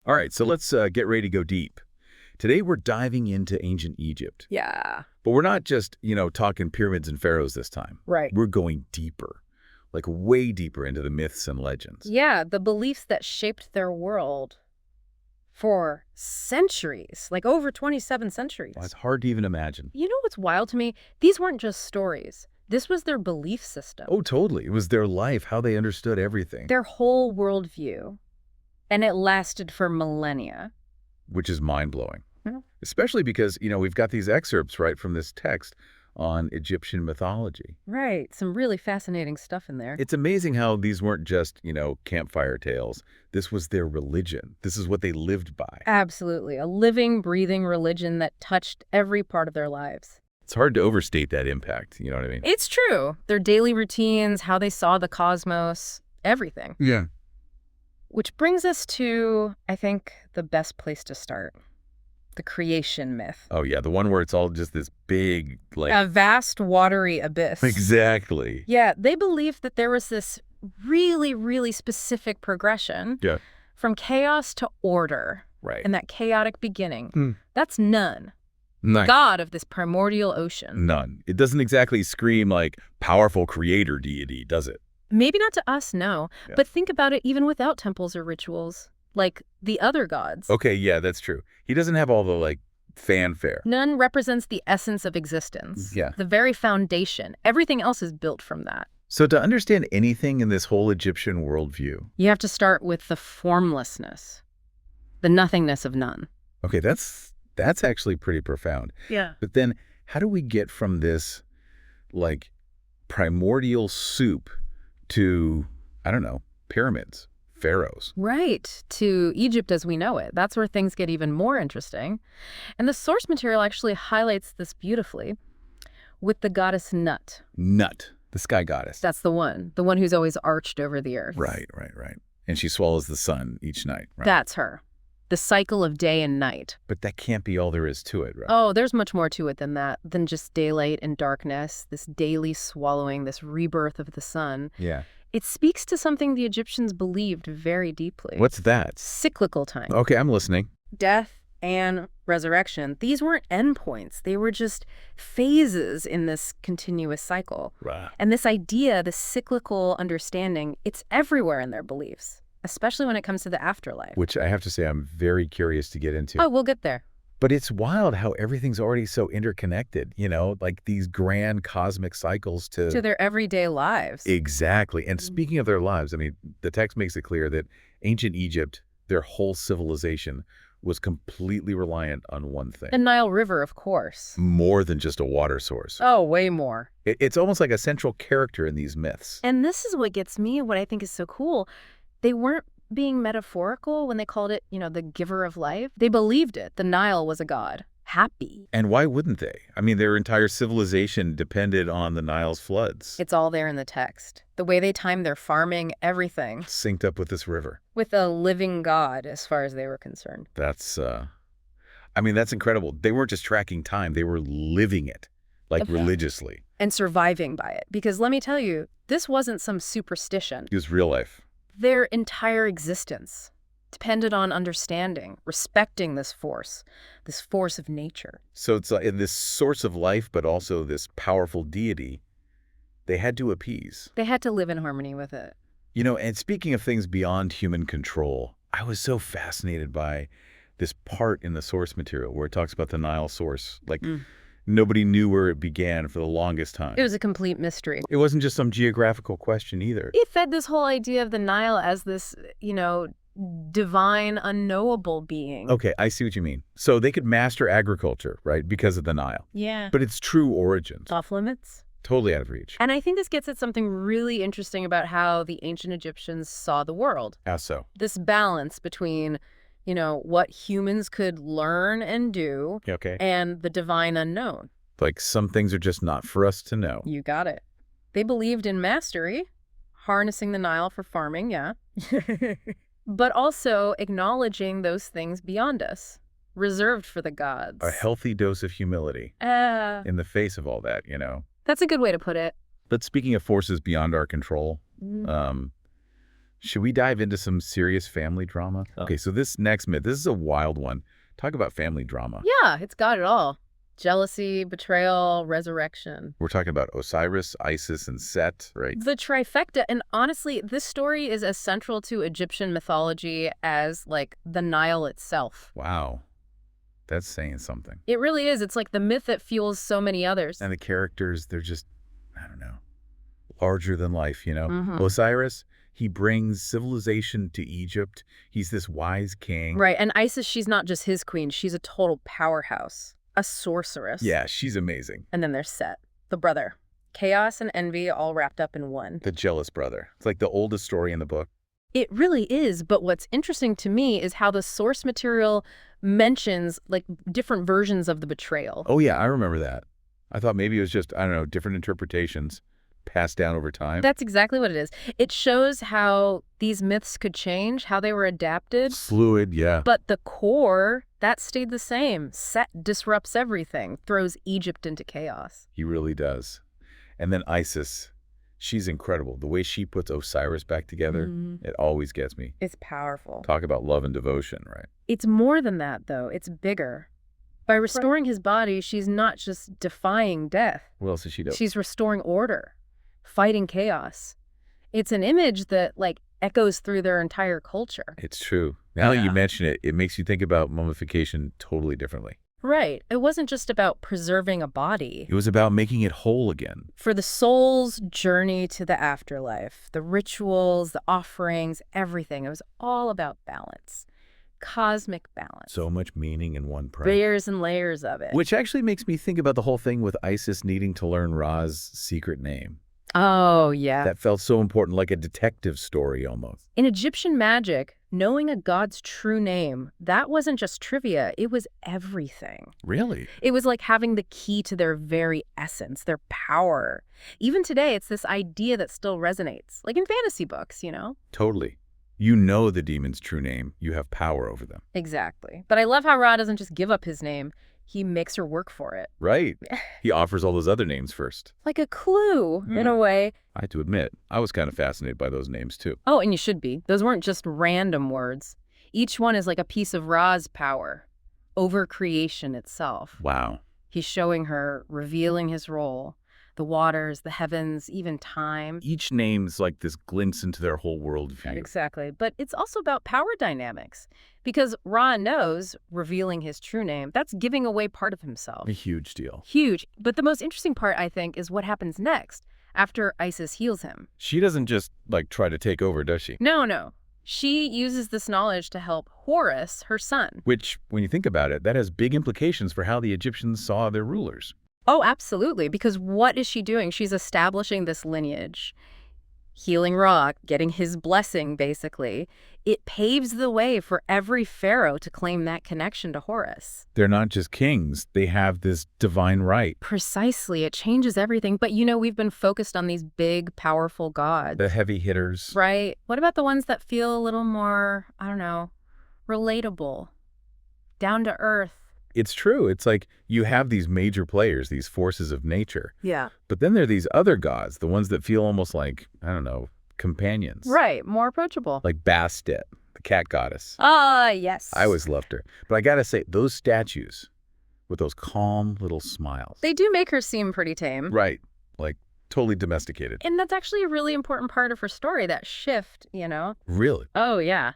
All right, so let's get ready to go deep. Today we're diving into ancient Egypt. Yeah. But we're not just, talking pyramids and pharaohs this time. Right. We're going deeper, like way deeper into the myths and legends. Yeah, the beliefs that shaped their world for centuries, like over 27 centuries. Well, it's hard to even imagine. You know what's wild to me? These weren't just stories. This was their belief system. Oh, totally. It was their life, how they understood everything. Their whole worldview. And it lasted for millennia. Which is mind-blowing. Hmm. Especially because, we've got these excerpts, right, from this text on Egyptian mythology. Right. Some really fascinating stuff in there. It's amazing how these weren't just, campfire tales. This was their religion. This is what they lived by. Absolutely. A living, breathing religion that touched every part of their lives. It's hard to overstate that impact, you know what I mean? It's true. Their daily routines, how they saw the cosmos, everything. Yeah. Which brings us to, I think, the best place to start. The creation myth. Oh, yeah, the one where it's all just this big, A vast, watery abyss. Exactly. Yeah, they believed that there was this really, really specific progression from chaos to order. Right. And that chaotic beginning. That's none. None. God of this primordial ocean. None. It doesn't exactly scream like powerful creator deity, does it? Maybe not to us, no. Yeah. But think about it even without temples or rituals, like the other gods. Okay, yeah, that's true. He doesn't have all the, fanfare. None represents the essence of existence. Yeah. The very foundation. Everything else is built from that. So to understand anything in this whole Egyptian worldview... You have to start with the formlessness, the nothingness of none. Okay, that's actually pretty profound. Yeah. But then how do we get from this, primordial soup to, I don't know, pyramids, pharaohs? Right, to Egypt as we know it. That's where things get even more interesting. And the source material actually highlights this beautifully with the goddess Nut. Nut, the sky goddess. That's the one who's always arched over the earth. Right. And she swallows the sun each night, right? That's her. The cycle of day and night. But that can't be all there is to it, right? Oh, there's much more to it than that, than just daylight and darkness, this daily swallowing, this rebirth of the sun. Yeah. It speaks to something the Egyptians believed very deeply. What's that? Cyclical time. Okay, I'm listening. Death and resurrection. These weren't endpoints. They were just phases in this continuous cycle. Right. And this idea, this cyclical understanding, it's everywhere in their beliefs, especially when it comes to the afterlife. Which I have to say I'm very curious to get into. Oh, we'll get there. But it's wild how everything's already so interconnected, like these grand cosmic cycles to their everyday lives. Exactly. And speaking of their lives, I mean, the text makes it clear that ancient Egypt, their whole civilization, was completely reliant on one thing. The Nile River, of course. More than just a water source. Oh, way more. It's almost like a central character in these myths. And this is what gets me, what I think is so cool. They weren't being metaphorical when they called it, the giver of life. They believed it. The Nile was a god. Happy. And why wouldn't they? I mean, their entire civilization depended on the Nile's floods. It's all there in the text. The way they timed their farming, everything. Synced up with this river. With a living god, as far as they were concerned. That's incredible. They weren't just tracking time. They were living it, religiously. And surviving by it. Because let me tell you, this wasn't some superstition. It was real life. Their entire existence depended on understanding, respecting this force of nature. So it's in this source of life, but also this powerful deity, they had to appease. They had to live in harmony with it. And speaking of things beyond human control, I was so fascinated by this part in the source material where it talks about the Nile source. Nobody knew where it began for the longest time. It was a complete mystery. It wasn't just some geographical question either. It fed this whole idea of the Nile as this, divine, unknowable being. Okay, I see what you mean. So they could master agriculture, right, because of the Nile. Yeah. But its true origins. Off limits. Totally out of reach. And I think this gets at something really interesting about how the ancient Egyptians saw the world. How so? This balance between, what humans could learn and do and the divine unknown. Like some things are just not for us to know. You got it. They believed in mastery, harnessing the Nile for farming, yeah. But also acknowledging those things beyond us, reserved for the gods. A healthy dose of humility in the face of all that, That's a good way to put it. But speaking of forces beyond our control, Should we dive into some serious family drama? Oh. Okay, so this next myth, this is a wild one. Talk about family drama. Yeah, it's got it all. Jealousy, betrayal, resurrection. We're talking about Osiris, Isis, and Set, right? The trifecta. And honestly, this story is as central to Egyptian mythology as, like, the Nile itself. Wow. That's saying something. It really is. It's like the myth that fuels so many others. And the characters, they're just, I don't know, larger than life, you know? Mhm. Osiris, he brings civilization to Egypt. He's this wise king. Right. And Isis, she's not just his queen. She's a total powerhouse. A sorceress. Yeah, she's amazing. And then there's Set, the brother. Chaos and envy all wrapped up in one. The jealous brother. It's like the oldest story in the book. It really is, but what's interesting to me is how the source material mentions, like, different versions of the betrayal. Oh, yeah, I remember that. I thought maybe it was just, I don't know, different interpretations passed down over time. That's exactly what it is. It shows how these myths could change, how they were adapted. Fluid, yeah. But the core, that stayed the same. Set disrupts everything, throws Egypt into chaos. He really does. And then Isis, she's incredible. The way she puts Osiris back together, it always gets me. It's powerful. Talk about love and devotion, right? It's more than that, though. It's bigger. By restoring his body, she's not just defying death. What else does she do? She's restoring order, fighting chaos. It's an image that, like, echoes through their entire culture. It's true. Now that you Yeah. mention it, it makes you think about mummification totally differently. Right. It wasn't just about preserving a body. It was about making it whole again. For the soul's journey to the afterlife, the rituals, the offerings, everything, it was all about balance. Cosmic balance. So much meaning in one prayer. Layers and layers of it. Which actually makes me think about the whole thing with Isis needing to learn Ra's secret name. Oh, yeah. That felt so important, like a detective story almost. In Egyptian magic, knowing a god's true name, that wasn't just trivia, it was everything. Really? It was like having the key to their very essence, their power. Even today, it's this idea that still resonates, like in fantasy books, you know? Totally. You know the demon's true name. You have power over them. Exactly. But I love how Ra doesn't just give up his name. He makes her work for it. Right. He offers all those other names first. Like a clue, in a way. I have to admit, I was kind of fascinated by those names too. Oh, and you should be. Those weren't just random words. Each one is like a piece of Ra's power over creation itself. Wow. He's showing her, revealing his role. The waters, the heavens, even time. Each name's like this glints into their whole worldview. Exactly. But it's also about power dynamics. Because Ra knows, revealing his true name, that's giving away part of himself. A huge deal. Huge. But the most interesting part, I think, is what happens next, after Isis heals him. She doesn't just, like, try to take over, does she? No. She uses this knowledge to help Horus, her son. Which, when you think about it, that has big implications for how the Egyptians saw their rulers. Oh, absolutely. Because what is she doing? She's establishing this lineage. Healing Ra, getting his blessing, basically. It paves the way for every pharaoh to claim that connection to Horus. They're not just kings. They have this divine right. Precisely. It changes everything. But, you know, we've been focused on these big, powerful gods. The heavy hitters. Right. What about the ones that feel a little more, I don't know, relatable, down to earth? It's true. It's like you have these major players, these forces of nature. Yeah. But then there are these other gods, the ones that feel almost like, I don't know, companions. Right. More approachable. Like Bastet, the cat goddess. Ah, yes. I always loved her. But I gotta say, those statues with those calm little smiles. They do make her seem pretty tame. Right. Like totally domesticated. And that's actually a really important part of her story, that shift, you know? Really? Oh, yeah.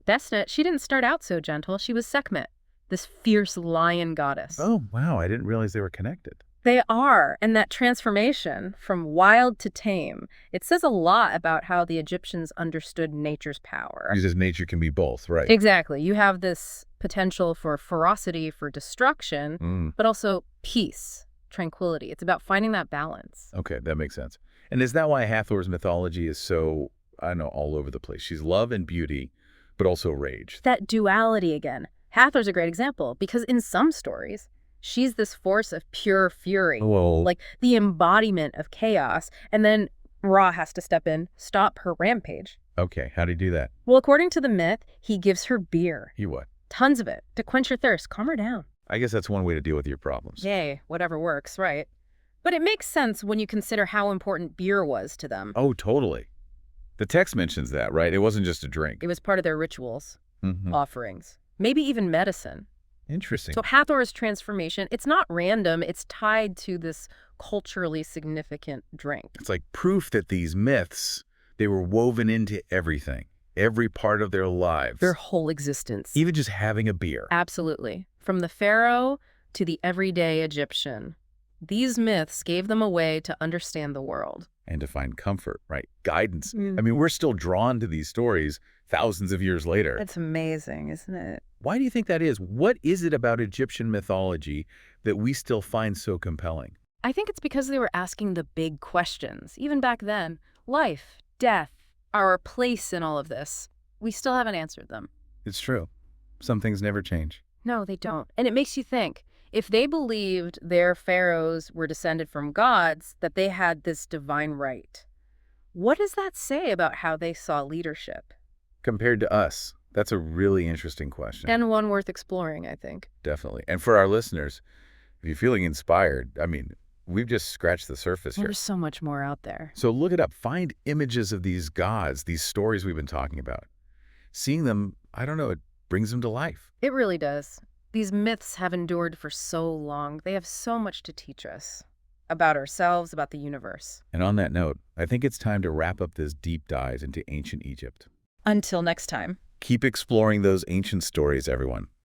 Bastet, she didn't start out so gentle. She was Sekhmet, this fierce lion goddess. Oh, wow. I didn't realize they were connected. They are, and that transformation from wild to tame, it says a lot about how the Egyptians understood nature's power. Because nature can be both, right? Exactly. You have this potential for ferocity, for destruction, but also peace, tranquility. It's about finding that balance. Okay, that makes sense. And is that why Hathor's mythology is so, I don't know, all over the place? She's love and beauty, but also rage. That duality again. Hathor's a great example because in some stories, she's this force of pure fury, Well, like the embodiment of chaos, and then Ra has to step in, stop her rampage. okay, how do you do that? Well, according to the myth, he gives her beer, You what? tons of it, to quench her thirst, calm her down. I guess that's one way to deal with your problems. Yay, whatever works, right? But it makes sense when you consider how important beer was to them. Oh, totally. The text mentions that, right? It wasn't just a drink. It was part of their rituals, Hmm. offerings, maybe even medicine. Interesting. So Hathor's transformation, it's not random. It's tied to this culturally significant drink. It's like proof that these myths, they were woven into everything, every part of their lives. Their whole existence. Even just having a beer. Absolutely. From the pharaoh to the everyday Egyptian. These myths gave them a way to understand the world. And to find comfort, right? Guidance. I mean, we're still drawn to these stories thousands of years later. It's amazing, isn't it? Why do you think that is? What is it about Egyptian mythology that we still find so compelling? I think it's because they were asking the big questions, even back then. Life, death, our place in all of this. We still haven't answered them. It's true. Some things never change. No, they don't. And it makes you think, if they believed their pharaohs were descended from gods, that they had this divine right, what does that say about how they saw leadership? Compared to us, that's a really interesting question. And one worth exploring, I think. Definitely. And for our listeners, if you're feeling inspired, I mean, we've just scratched the surface here. There's so much more out there. So look it up. Find images of these gods, these stories we've been talking about. Seeing them, I don't know, it brings them to life. It really does. These myths have endured for so long. They have so much to teach us about ourselves, about the universe. And on that note, I think it's time to wrap up this deep dive into ancient Egypt. Until next time. Keep exploring those ancient stories, everyone.